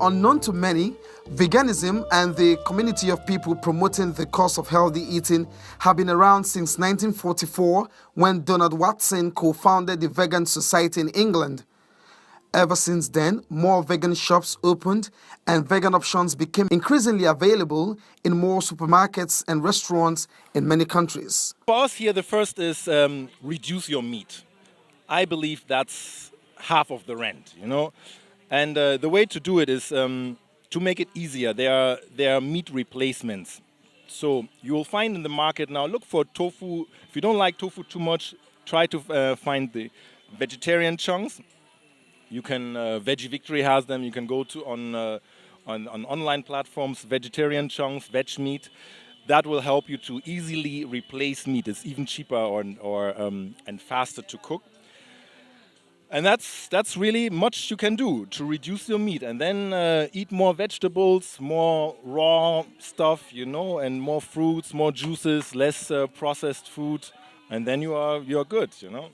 unknown to many, veganism and the community of people promoting the cause of healthy eating have been around since 1944 when Donald Watson co-founded the Vegan Society in England. Ever since then, more vegan shops opened and vegan options became increasingly available in more supermarkets and restaurants in many countries. For us here, the first is reduce your meat. I believe that's half of the rent, you know. And the way to do it is to make it easier. There are meat replacements. So you will find in the market now, look for tofu. If you don't like tofu too much, try to find the vegetarian chunks. You can, Veggie Victory has them. You can go to on online platforms, vegetarian chunks, veg meat. That will help you to easily replace meat. It's even cheaper and faster to cook. And that's really much you can do to reduce your meat, and then eat more vegetables, more raw stuff, you know, and more fruits, more juices, less processed food, and then you're good, you know.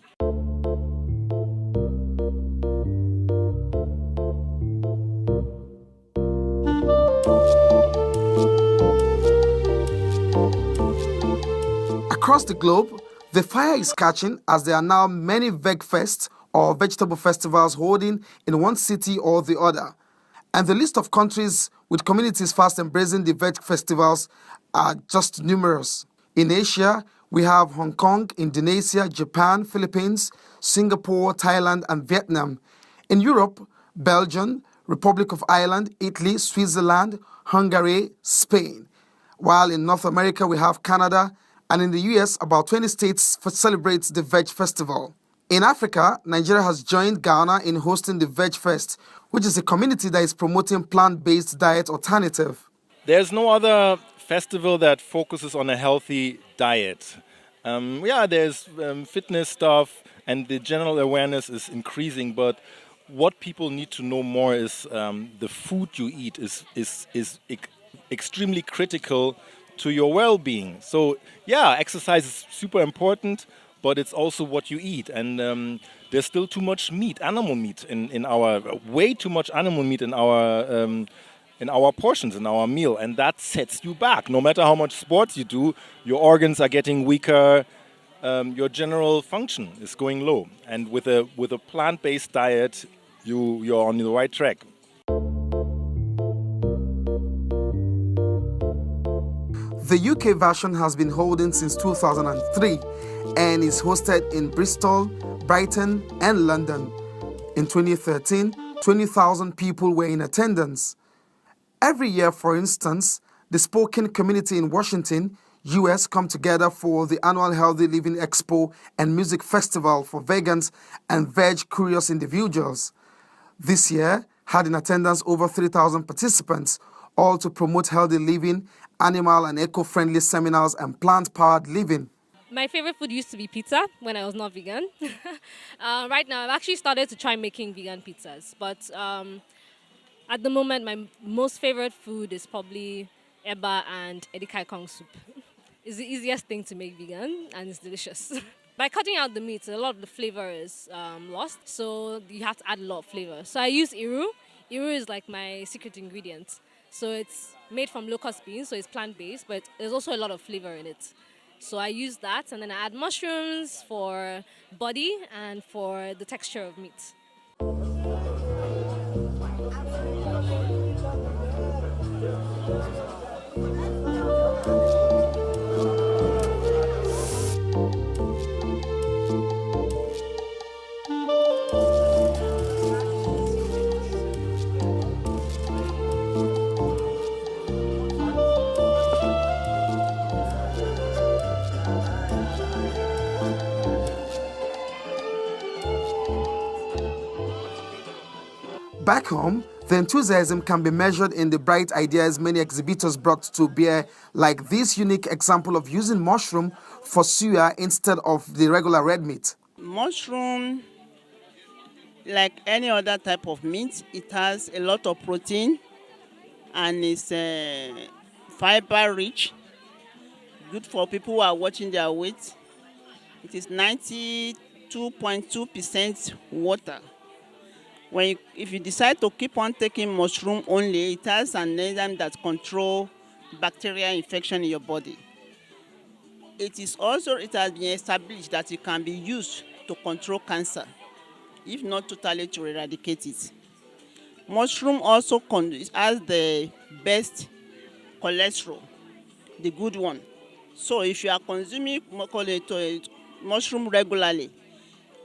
Across the globe, the fire is catching as there are now many VegFests or vegetable festivals holding in one city or the other. And the list of countries with communities fast embracing the veg festivals are just numerous. In Asia, we have Hong Kong, Indonesia, Japan, Philippines, Singapore, Thailand, and Vietnam. In Europe, Belgium, Republic of Ireland, Italy, Switzerland, Hungary, Spain. While in North America, we have Canada, and in the US, about 20 states celebrate the Veg Festival. In Africa, Nigeria has joined Ghana in hosting the Veg Fest, which is a community that is promoting plant-based diet alternative. There's no other festival that focuses on a healthy diet. There's fitness stuff, and the general awareness is increasing, but what people need to know more is the food you eat is extremely critical to your well-being. So exercise is super important, but it's also what you eat. And there's still too much meat, animal meat way too much animal meat in our portions, in our meal. And that sets you back. No matter how much sports you do, your organs are getting weaker, your general function is going low. And with a plant-based diet, you're on the right track. The UK version has been holding since 2003 and is hosted in Bristol, Brighton, and London. In 2013, 20,000 people were in attendance. Every year, for instance, the Spokane community in Washington, US, come together for the annual Healthy Living Expo and Music Festival for vegans and veg-curious individuals. This year had in attendance over 3,000 participants, all to promote healthy living, animal and eco-friendly seminars, and plant-powered living. My favorite food used to be pizza when I was not vegan. Right now, I've actually started to try making vegan pizzas. But at the moment, my most favorite food is probably eba and edikai kong soup. It's the easiest thing to make vegan, and it's delicious. By cutting out the meat, a lot of the flavor is lost. So you have to add a lot of flavor. So I use iru. Iru is like my secret ingredient. So it's made from locust beans, so it's plant-based, but there's also a lot of flavor in it. So I use that, and then I add mushrooms for body and for the texture of meat. Back home, the enthusiasm can be measured in the bright ideas many exhibitors brought to bear, like this unique example of using mushroom for suya instead of the regular red meat. Mushroom, like any other type of meat, it has a lot of protein and it's fiber rich, good for people who are watching their weight. It is 92.2% water. If you decide to keep on taking mushroom only, it has an enzyme that control bacterial infection in your body. It has been established that it can be used to control cancer, if not totally to eradicate it. Mushroom also has the best cholesterol, the good one. So if you are consuming mushroom regularly,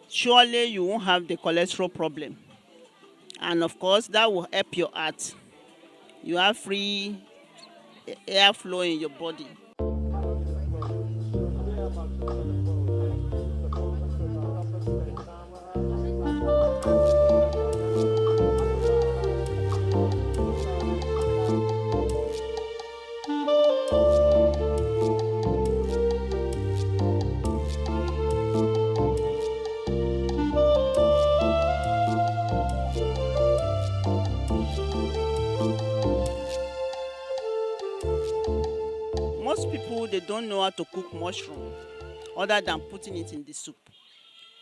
surely you won't have the cholesterol problem. And of course, that will help your heart. You have free airflow in your body. Most people, they don't know how to cook mushroom other than putting it in the soup.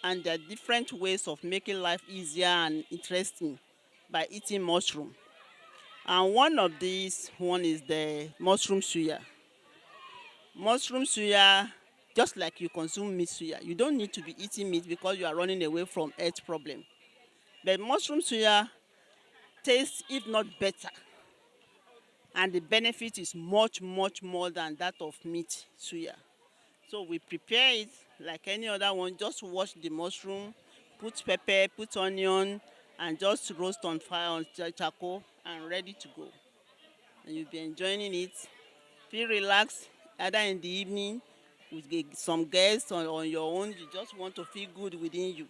And there are different ways of making life easier and interesting by eating mushroom. And one of these one is the mushroom suya. Mushroom suya, just like you consume meat suya, you don't need to be eating meat because you are running away from health problem. But mushroom suya tastes, if not better, and the benefit is much, much more than that of meat suya. So we prepare it like any other one. Just wash the mushroom, put pepper, put onion, and just roast on fire on charcoal and ready to go. And you'll be enjoying it. Feel relaxed, either in the evening with some guests or on your own. You just want to feel good within you.